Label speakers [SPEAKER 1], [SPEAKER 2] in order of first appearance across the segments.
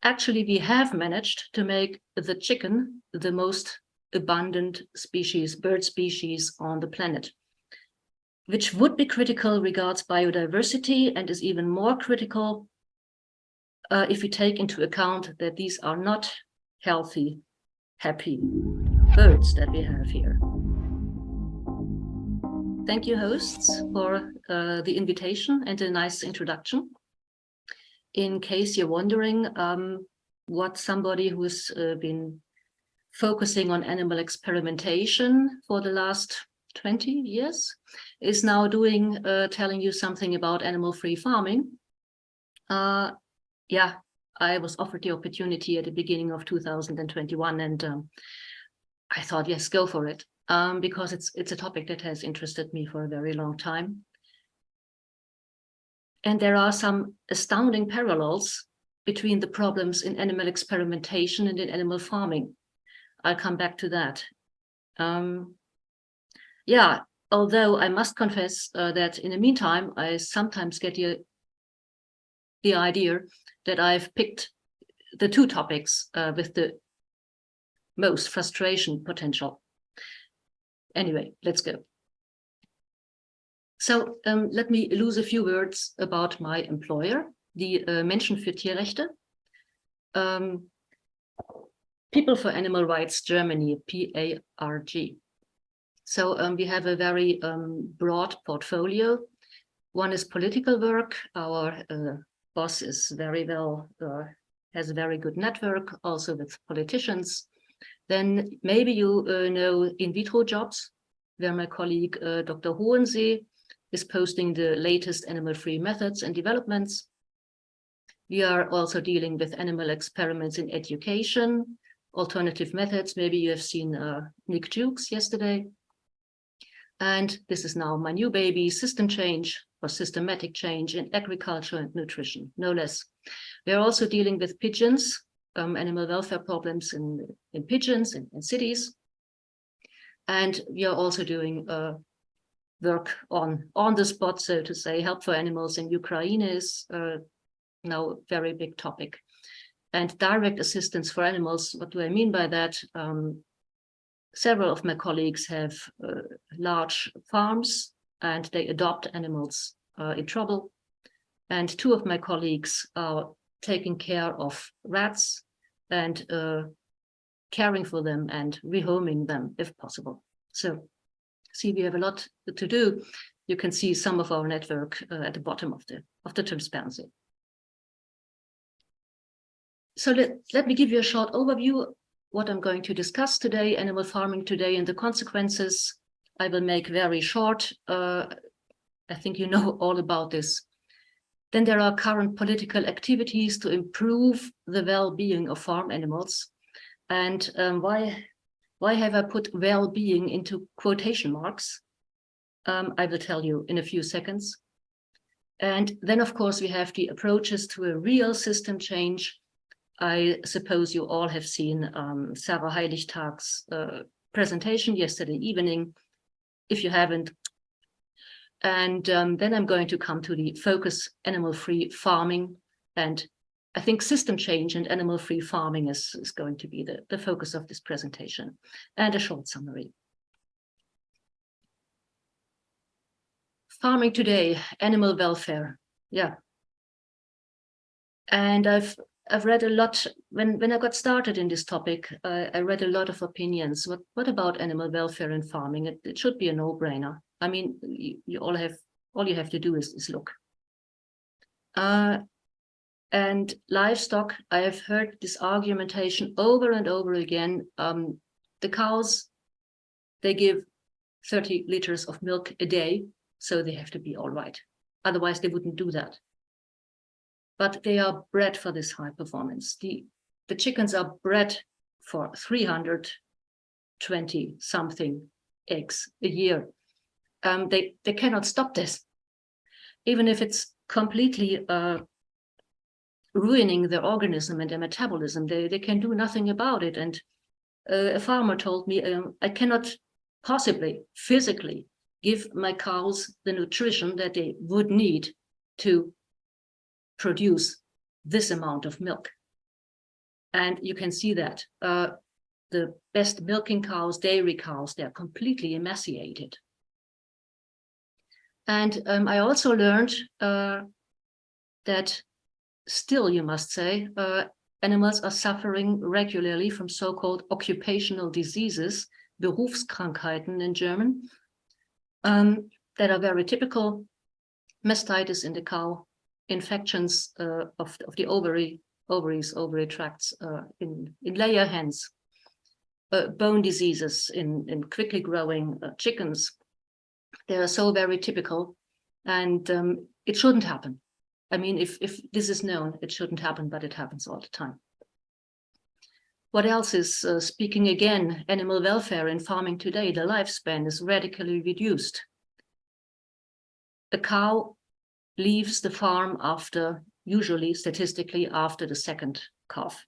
[SPEAKER 1] actually we have managed to make the chicken the most abundant species, bird species on the planet, which would be critical regards biodiversity and is even more critical if we take into account that these are not healthy, happy birds that we have here. Thank you, hosts, for the invitation and a nice introduction. In case you're wondering what somebody who's been focusing on animal experimentation for the last 20 years is now doing, telling you something about animal-free farming. Yeah, I was offered the opportunity at the beginning of 2021, and I thought, yes, go for it, because it's a topic that has interested me for a very long time. And there are some astounding parallels between the problems in animal experimentation and in animal farming. I'll come back to that. Yeah, although I must confess that in the meantime, I sometimes get the idea that I've picked the two topics with the most frustration potential. Anyway, let's go. So let me lose a few words about my employer, the Menschen für Tierrechte, People for Animal Rights Germany, IARC. So we have a very broad portfolio. One is political work. Our boss is very well, has a very good network also with politicians. Then maybe you know in vitro jobs, where my colleague Dr. Hohensee is posting the latest animal-free methods and developments. We are also dealing with animal experiments in education, alternative methods. Maybe you have seen Nick Jukes yesterday. And this is now my new baby, system change or systematic change in agriculture and nutrition, no less. We are also dealing with pigeons, animal welfare problems in pigeons in cities. And we are also doing work on the spot, so to say. Help for animals in Ukraine is now a very big topic. And direct assistance for animals, what do I mean by that? Several of my colleagues have large farms and they adopt animals in trouble. And two of my colleagues are taking care of rats and caring for them and rehoming them if possible. So see, we have a lot to do. You can see some of our network at the bottom of the transparency. So let me give you a short overview what I'm going to discuss today, animal farming today and the consequences. I will make very short. I think you know all about this. Then there are current political activities to improve the well-being of farm animals. And why have I put well-being into quotation marks? I will tell you in a few seconds. And then, of course, we have the approaches to a real system change. I suppose you all have seen Sarah Heiligtag's presentation yesterday evening, if you haven't. And then I'm going to come to the focus animal-free farming. And I think system change and animal-free farming is going to be the focus of this presentation, and a short summary. Farming today, animal welfare, yeah. And I've read a lot, when I got started in this topic, I read a lot of opinions. What about animal welfare and farming? It should be a no-brainer. I mean, all you have to do is look. And livestock, I have heard this argumentation over and over again. The cows, they give 30 liters of milk a day, so they have to be all right. Otherwise, they wouldn't do that. But they are bred for this high performance. The chickens are bred for 320 something eggs a year. They cannot stop this. Even if it's completely ruining their organism and their metabolism, they can do nothing about it. And a farmer told me, I cannot possibly physically give my cows the nutrition that they would need to produce this amount of milk. And you can see that the best milking cows, dairy cows, they're completely emaciated. And I also learned that still, you must say, animals are suffering regularly from so-called occupational diseases, Berufskrankheiten in German, that are very typical. Mastitis in the cow, infections of the ovaries, ovary tracts in layer hens, bone diseases in quickly growing chickens. They are so very typical, and it shouldn't happen. I mean, if this is known, it shouldn't happen, but it happens all the time. What else is speaking again? Animal welfare in farming today, the lifespan is radically reduced. A cow leaves the farm after, usually statistically, after the second calf.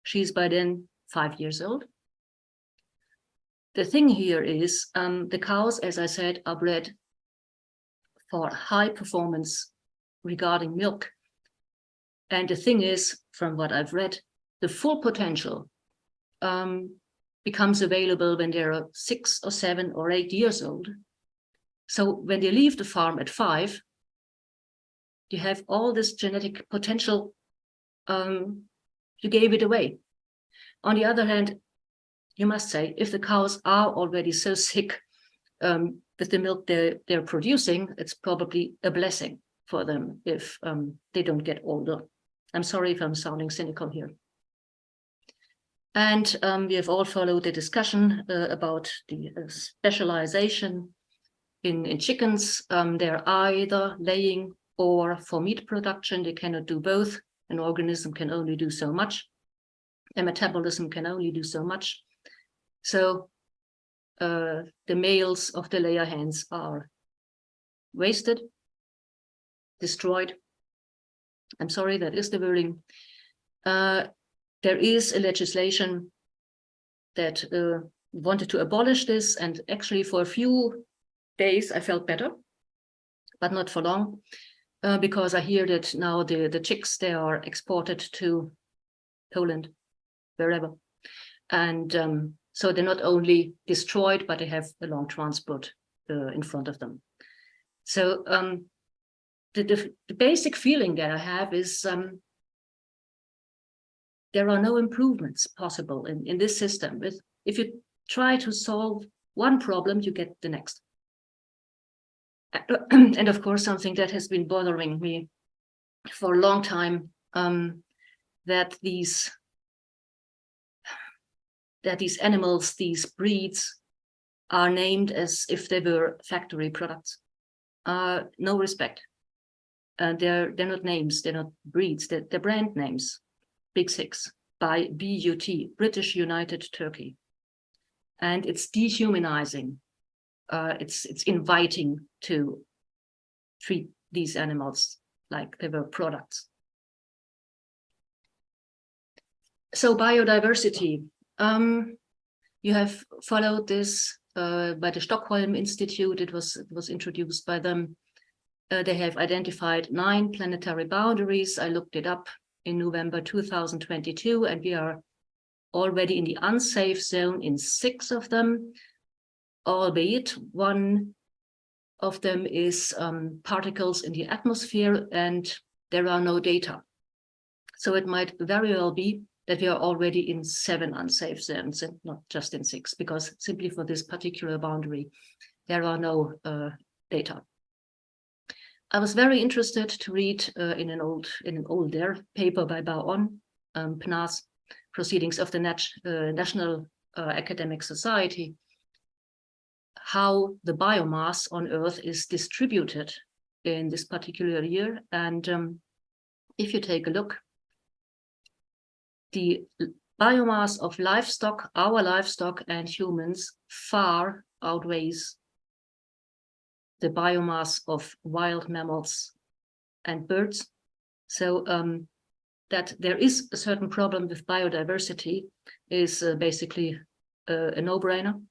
[SPEAKER 1] She's by then 5 years old. The thing here is the cows, as I said, are bred for high performance regarding milk. And the thing is, from what I've read, the full potential becomes available when they're 6 or 7 or 8 years old. So when they leave the farm at 5, you have all this genetic potential, you gave it away. On the other hand, you must say, if the cows are already so sick with the milk they're producing, it's probably a blessing for them if they don't get older. I'm sorry if I'm sounding cynical here. And we have all followed the discussion about the specialization in chickens. They're either laying or for meat production. They cannot do both. An organism can only do so much. A metabolism can only do so much. So the males of the layer hens are wasted, destroyed. I'm sorry, that is the wording. There is a legislation that wanted to abolish this, and actually for a few days I felt better, but not for long, because I hear that now the chicks, they are exported to Poland, wherever. And so they're not only destroyed, but they have a long transport in front of them. So the basic feeling that I have is there are no improvements possible in this system. If you try to solve one problem, you get the next. And of course, something that has been bothering me for a long time, that these animals, these breeds, are named as if they were factory products. No respect. They're not names, they're not breeds, they're brand names. Big Six by BUT, British United Turkey. And it's dehumanizing. It's inviting to treat these animals like they were products. So biodiversity. You have followed this by the Stockholm Institute. It was introduced by them. They have identified 9 planetary boundaries. I looked it up in November 2022, and we are already in the unsafe zone in 6 of them, albeit one of them is particles in the atmosphere, and there are no data. So it might very well be that we are already in 7 unsafe zones and not just in 6, because simply for this particular boundary, there are no data. I was very interested to read in an older paper by Baon, PNAS, Proceedings of the National Academic Society, how the biomass on Earth is distributed in this particular year. And if you take a look, the biomass of livestock, our livestock and humans, far outweighs the biomass of wild mammals and birds. So that there is a certain problem with biodiversity is basically a no-brainer.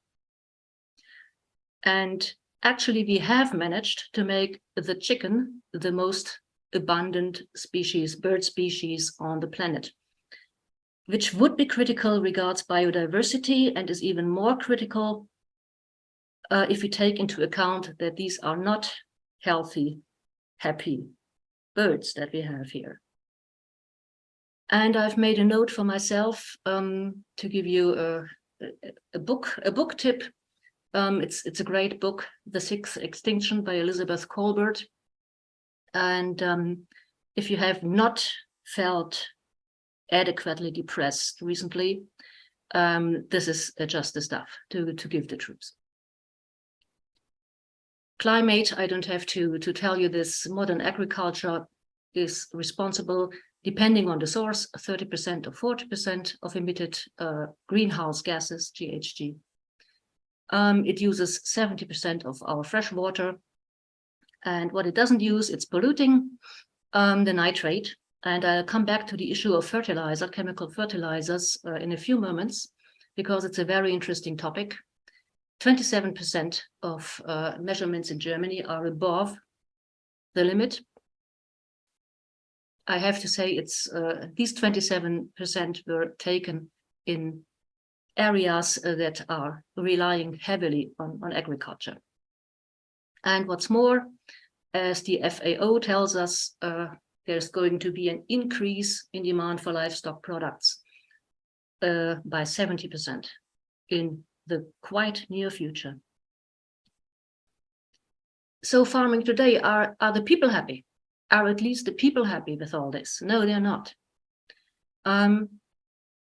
[SPEAKER 1] And actually we have managed to make the chicken the most abundant species, bird species on the planet. which would be critical regards biodiversity and is even more critical if we take into account that these are not healthy, happy birds that we have here. And I've made a note for myself to give you a book tip. It's a great book, The Sixth Extinction by Elizabeth Colbert. And if you have not felt adequately depressed recently, this is just the stuff to give the troops. Climate, I don't have to tell you this. Modern agriculture is responsible, depending on the source, 30% or 40% of emitted greenhouse gases, GHG. It uses 70% of our fresh water. And what it doesn't use, it's polluting the nitrate. And I'll come back to the issue of fertilizer, chemical fertilizers in a few moments, because it's a very interesting topic. 27% of measurements in Germany are above the limit. I have to say it's these 27% were taken in areas that are relying heavily on agriculture. And what's more, as the FAO tells us, there's going to be an increase in demand for livestock products by 70% in the quite near future. So farming today, are the people happy? Are at least the people happy with all this? No, they're not.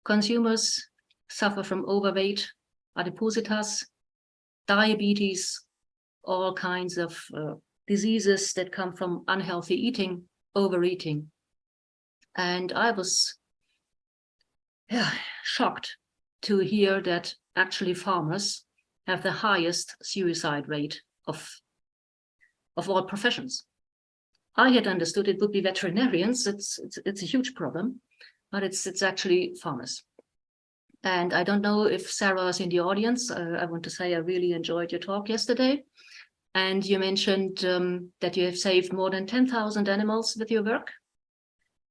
[SPEAKER 1] Consumers suffer from overweight, adipositas, diabetes, all kinds of diseases that come from unhealthy eating, overeating. And I was shocked to hear that actually farmers have the highest suicide rate of all professions. I had understood it would be veterinarians. It's a huge problem, but it's actually farmers. And I don't know if Sarah is in the audience. I want to say I really enjoyed your talk yesterday. And you mentioned that you have saved more than 10,000 animals with your work,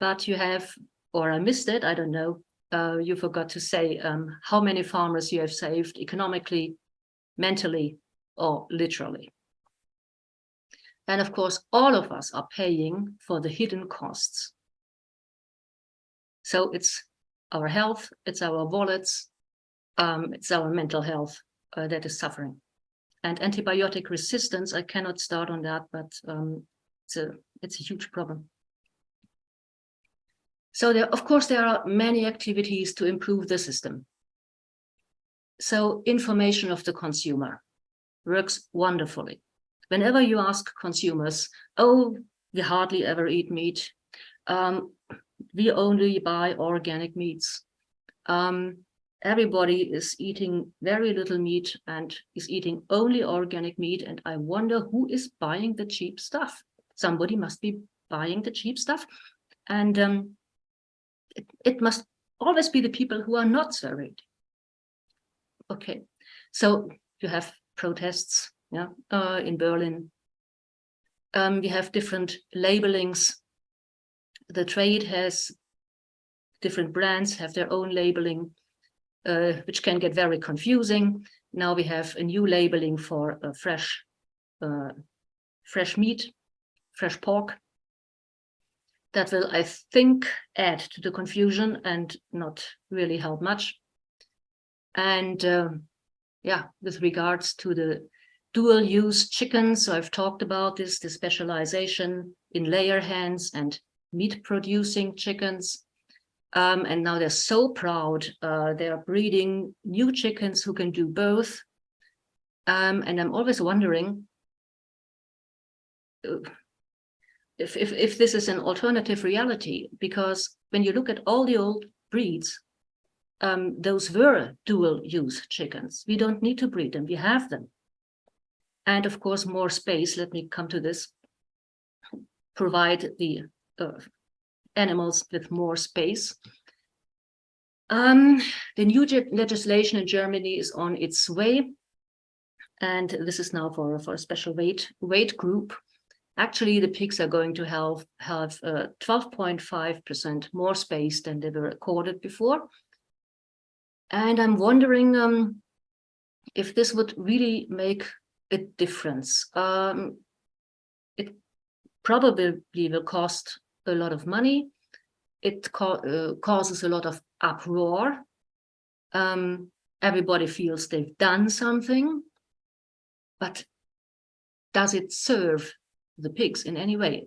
[SPEAKER 1] but you have, or I missed it, I don't know, you forgot to say how many farmers you have saved economically, mentally, or literally. And of course, all of us are paying for the hidden costs. So it's our health, it's our wallets, it's our mental health that is suffering. And antibiotic resistance, I cannot start on that, but it's a huge problem. So of course, there are many activities to improve the system. So information of the consumer works wonderfully. Whenever you ask consumers, oh, we hardly ever eat meat. We only buy organic meats. Everybody is eating very little meat and is eating only organic meat. And I wonder who is buying the cheap stuff. Somebody must be buying the cheap stuff. And it must always be the people who are not surveyed. Okay, so you have protests, in Berlin. We have different labelings. The trade has different brands, have their own labeling, which can get very confusing. Now we have a new labeling for fresh meat, fresh pork. That will, I think, add to the confusion and not really help much. And with regards to the dual-use chickens, so I've talked about this, the specialization in layer hens and meat-producing chickens. And now they're so proud. They're breeding new chickens who can do both. And I'm always wondering if this is an alternative reality, because when you look at all the old breeds, those were dual-use chickens. We don't need to breed them, we have them. And of course, more space, let me come to this, provide the animals with more space. The new legislation in Germany is on its way. And this is now for a special weight group. Actually, the pigs are going to have 12.5% more space than they were recorded before. And I'm wondering if this would really make a difference. It probably will cost a lot of money. It causes a lot of uproar. Everybody feels they've done something, but does it serve the pigs in any way?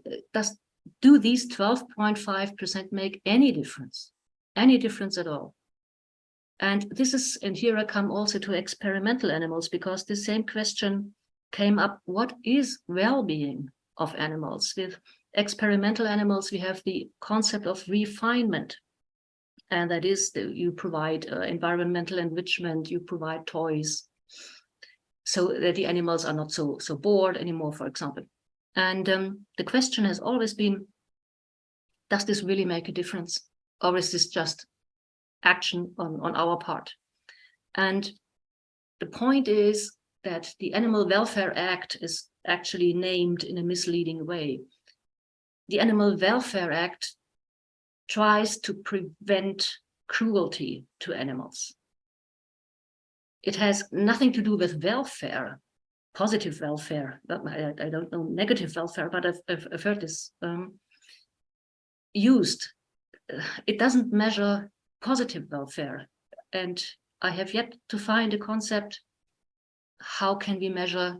[SPEAKER 1] Do these 12.5% make any difference at all? And here I come also to experimental animals, because the same question came up: what is well-being of animals? With experimental animals, we have the concept of refinement. And that is, you provide environmental enrichment, you provide toys, so that the animals are not so bored anymore, for example. And the question has always been, does this really make a difference? Or is this just action on our part? And the point is that the Animal Welfare Act is actually named in a misleading way. The Animal Welfare Act tries to prevent cruelty to animals. It has nothing to do with welfare, positive welfare. I don't know negative welfare, but I've heard this used. It doesn't measure positive welfare. And I have yet to find a concept. How can we measure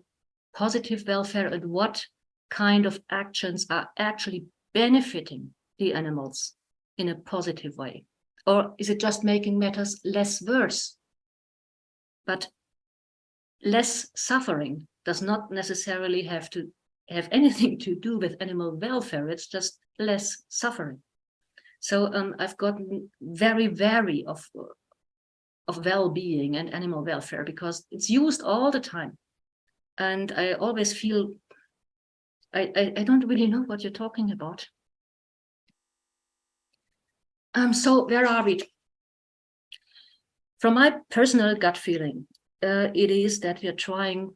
[SPEAKER 1] positive welfare, and what kind of actions are actually benefiting the animals in a positive way? Or is it just making matters less worse? But less suffering does not necessarily have to have anything to do with animal welfare. It's just less suffering. So I've gotten very wary of well-being and animal welfare, because it's used all the time. And I always feel I don't really know what you're talking about. So where are we? From my personal gut feeling, it is that we are trying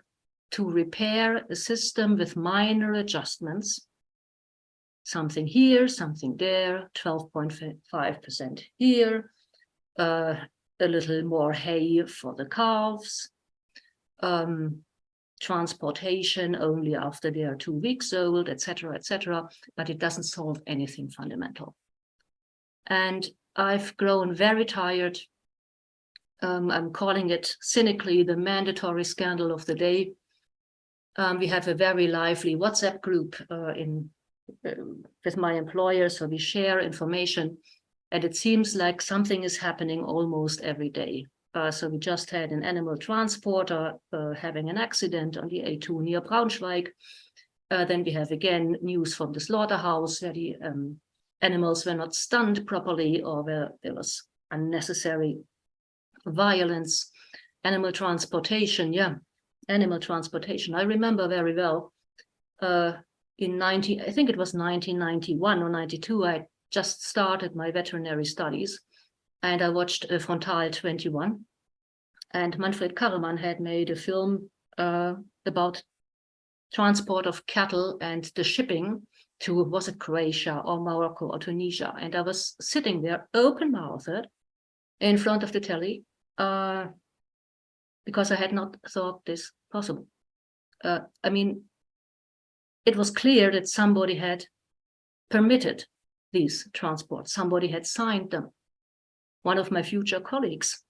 [SPEAKER 1] to repair a system with minor adjustments. Something here, something there, 12.5% here, a little more hay for the calves, transportation only after they are 2 weeks old, etc., etc. But it doesn't solve anything fundamental. And I've grown very tired. I'm calling it cynically the mandatory scandal of the day. We have a very lively WhatsApp group with my employer, so we share information, and it seems like something is happening almost every day. So we just had an animal transporter having an accident on the A2 near Braunschweig. Then we have again news from the slaughterhouse where the animals were not stunned properly, or where there was unnecessary violence. Animal transportation, animal transportation. I remember very well I think it was 1991 or 92, I just started my veterinary studies, and I watched Frontal 21, and Manfred Karremann had made a film about transport of cattle and the shipping to, was it Croatia or Morocco or Tunisia? And I was sitting there open-mouthed in front of the telly because I had not thought this possible. I mean, it was clear that somebody had permitted these transports. Somebody had signed them, one of my future colleagues.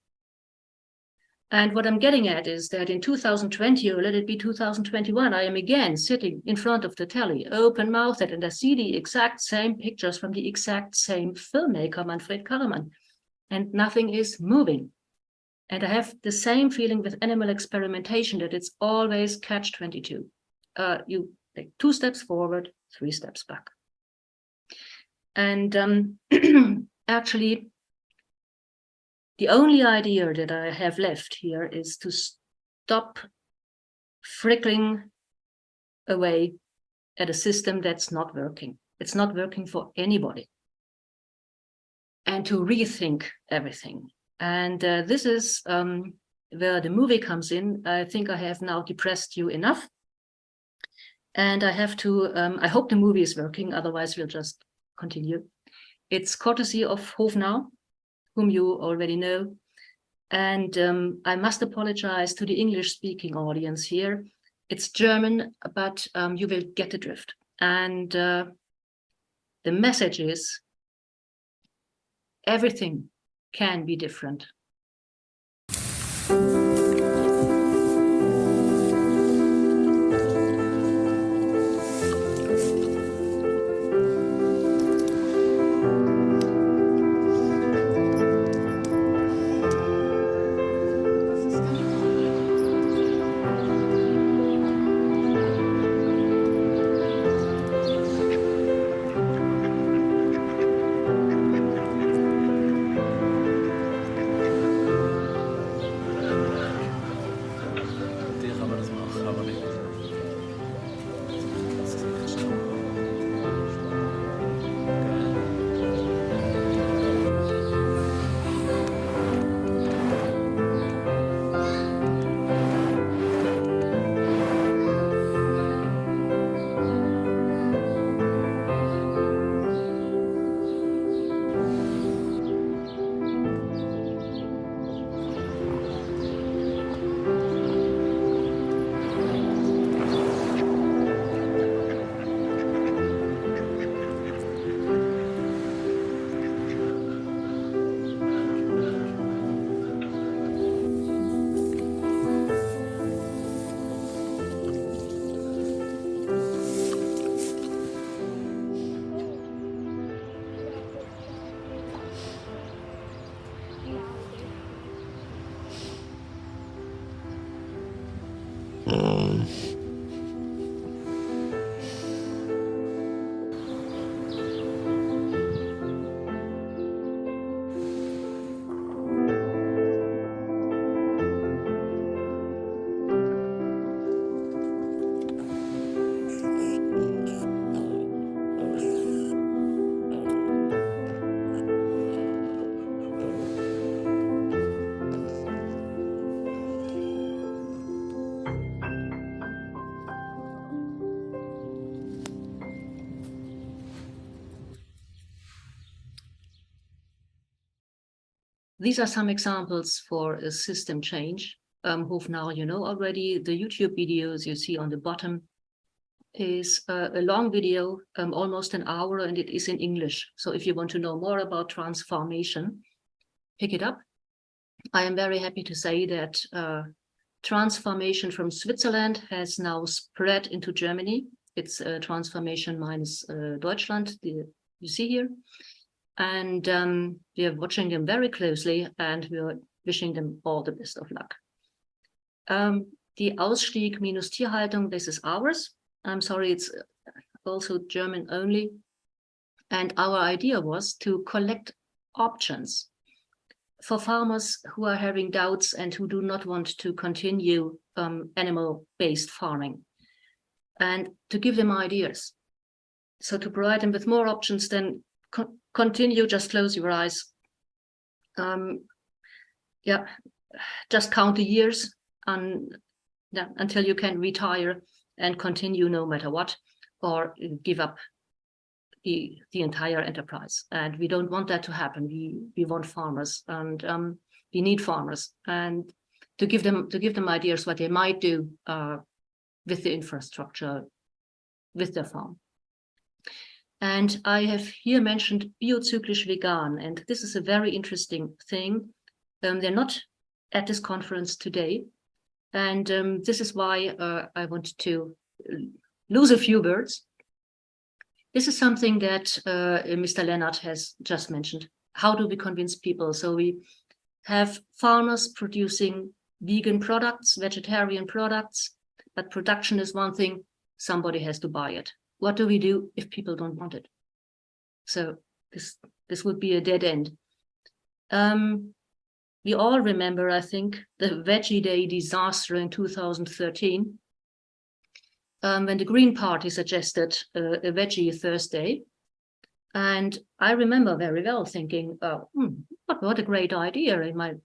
[SPEAKER 1] And what I'm getting at is that in 2020, or let it be 2021, I am again sitting in front of the telly, open-mouthed, and I see the exact same pictures from the exact same filmmaker, Manfred Karremann, and nothing is moving. And I have the same feeling with animal experimentation, that it's always catch-22. You take 2 steps forward, 3 steps back. And actually, the only idea that I have left here is to stop frickling away at a system that's not working. It's not working for anybody. And to rethink everything. And this is where the movie comes in. I think I have now depressed you enough. And I have to, I hope the movie is working, otherwise we'll just continue. It's courtesy of Hofnau, whom you already know. And I must apologize to the English-speaking audience here. It's German, but you will get the drift. And the message is, everything can be different. These are some examples for a system change. Hofnau, you know already. The YouTube videos you see on the bottom is a long video, almost an hour, and it is in English. So if you want to know more about transformation, pick it up. I am very happy to say that transformation from Switzerland has now spread into Germany. It's transformation minus Deutschland, you see here. And we are watching them very closely, and we are wishing them all the best of luck. The Ausstieg minus Tierhaltung, this is ours. I'm sorry, it's also German only. And our idea was to collect options for farmers who are having doubts and who do not want to continue animal-based farming, and to give them ideas. So to provide them with more options than continue, just close your eyes. Yeah, just count the years until you can retire and continue no matter what, or give up the entire enterprise. And we don't want that to happen. We want farmers, and we need farmers, and to give them ideas what they might do with the infrastructure, with their farm. And I have here mentioned biozyklisch vegan, and this is a very interesting thing. They're not at this conference today, and this is why I want to lose a few words. This is something that Mr. Lennart has just mentioned. How do we convince people? So we have farmers producing vegan products, vegetarian products, but production is one thing, somebody has to buy it. What do we do if people don't want it? So this would be a dead end. We all remember, I think, the Veggie Day disaster in 2013, when the Green Party suggested a Veggie Thursday. And I remember very well thinking, what a great idea. It might,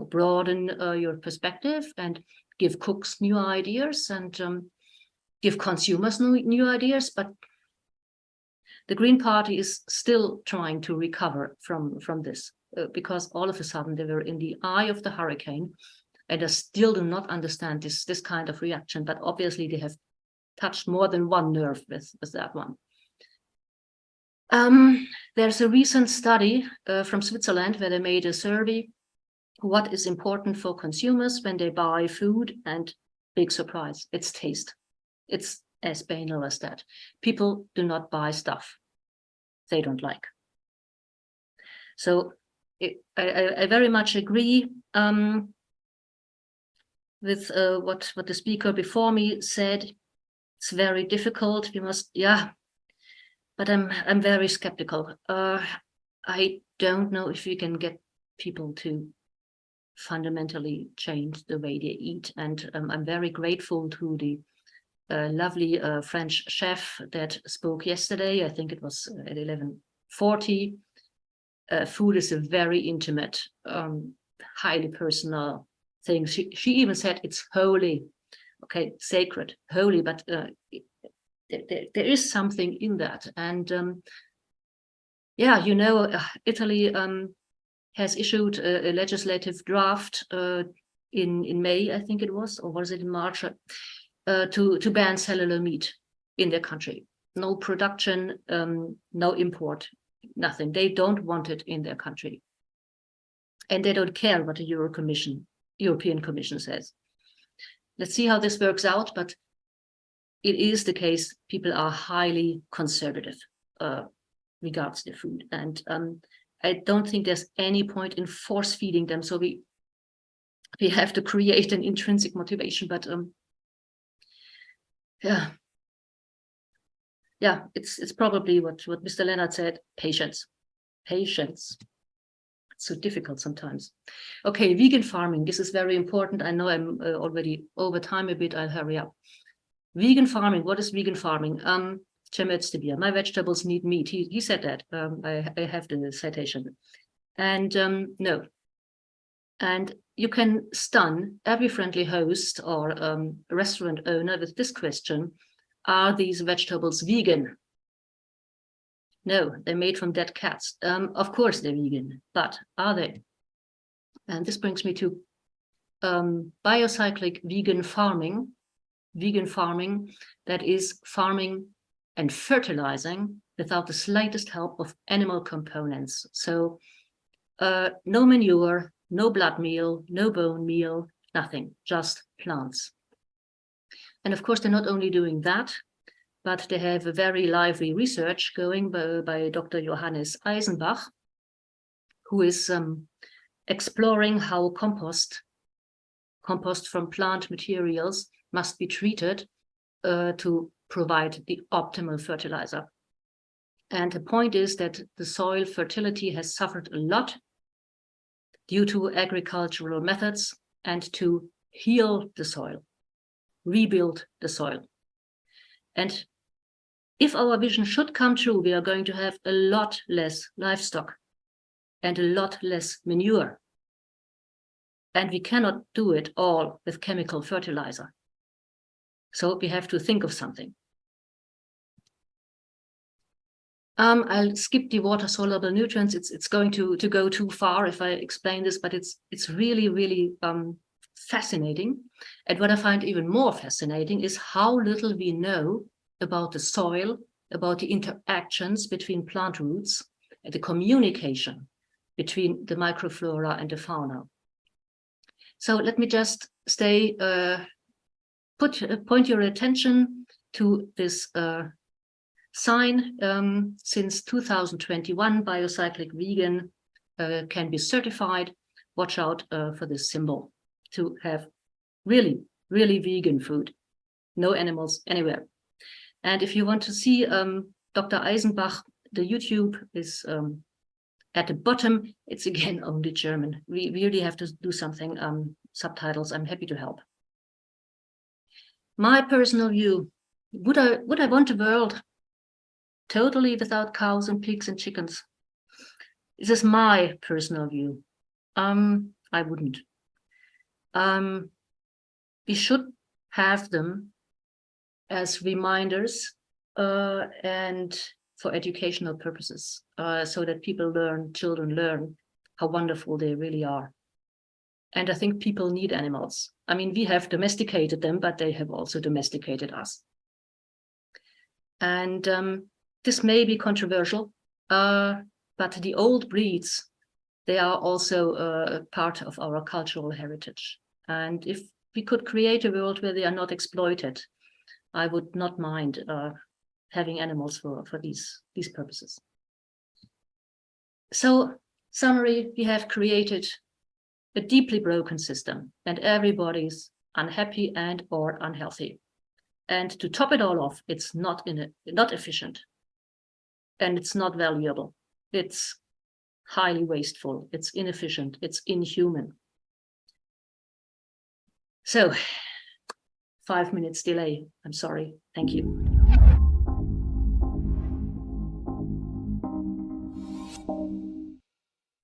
[SPEAKER 1] broaden your perspective and give cooks new ideas. And give consumers new ideas, but the Green Party is still trying to recover from this because all of a sudden they were in the eye of the hurricane, and I still do not understand this kind of reaction, but obviously they have touched more than one nerve with that one. There's a recent study from Switzerland where they made a survey what is important for consumers when they buy food, and big surprise, it's taste. It's as banal as that. People do not buy stuff they don't like. So I very much agree with what the speaker before me said. It's very difficult. We must, but I'm very skeptical. I don't know if we can get people to fundamentally change the way they eat. And I'm very grateful to the lovely French chef that spoke yesterday. I think it was at 11:40. Food is a very intimate, highly personal thing. She even said it's holy, okay, sacred, holy, but there is something in that. And Italy has issued a legislative draft in May, I think it was, or was it in March, to ban cellular meat in their country. No production, no import, nothing. They don't want it in their country. And they don't care what the European Commission says. Let's see how this works out, but it is the case. People are highly conservative regards their food. And I don't think there's any point in force feeding them. So we have to create an intrinsic motivation, but it's probably what Mr. Leonard said, patience. It's so difficult sometimes. Okay, vegan farming, this is very important. I know I'm already over time a bit, I'll hurry up. Vegan farming, what is vegan farming? Cem Özdemir, my vegetables need meat. He said that, I have the citation. And no. And you can stun every friendly host or restaurant owner with this question: are these vegetables vegan? No, they're made from dead cats. Of course they're vegan, but are they? And this brings me to biocyclic vegan farming. Vegan farming, that is farming and fertilizing without the slightest help of animal components. So no manure, no blood meal, no bone meal, nothing, just plants. And of course, they're not only doing that, but they have a very lively research going by Dr. Johannes Eisenbach, who is exploring how compost from plant materials must be treated to provide the optimal fertilizer. And the point is that the soil fertility has suffered a lot due to agricultural methods, and to heal the soil, rebuild the soil. And if our vision should come true, we are going to have a lot less livestock and a lot less manure. And we cannot do it all with chemical fertilizer. So we have to think of something. I'll skip the water soluble nutrients. It's going to go too far if I explain this, but it's really, really fascinating. And what I find even more fascinating is how little we know about the soil, about the interactions between plant roots, and the communication between the microflora and the fauna. So let me just point your attention to this sign. Since 2021, biocyclic vegan can be certified. Watch out for this symbol to have really, really vegan food. No animals anywhere. And if you want to see Dr. Eisenbach, the YouTube is at the bottom. It's again only German. We really have to do something, subtitles. I'm happy to help. My personal view, would I want a world totally without cows and pigs and chickens? This is my personal view. I wouldn't. We should have them as reminders and for educational purposes, so that children learn how wonderful they really are. And I think people need animals. I mean, we have domesticated them, but they have also domesticated us. And this may be controversial, but the old breeds, they are also part of our cultural heritage. And if we could create a world where they are not exploited, I would not mind having animals for these purposes. So, summary, we have created a deeply broken system, and everybody's unhappy and or unhealthy. And to top it all off, it's not efficient, and it's not valuable. It's highly wasteful, it's inefficient, it's inhuman. So, 5 minutes delay, I'm sorry, thank you.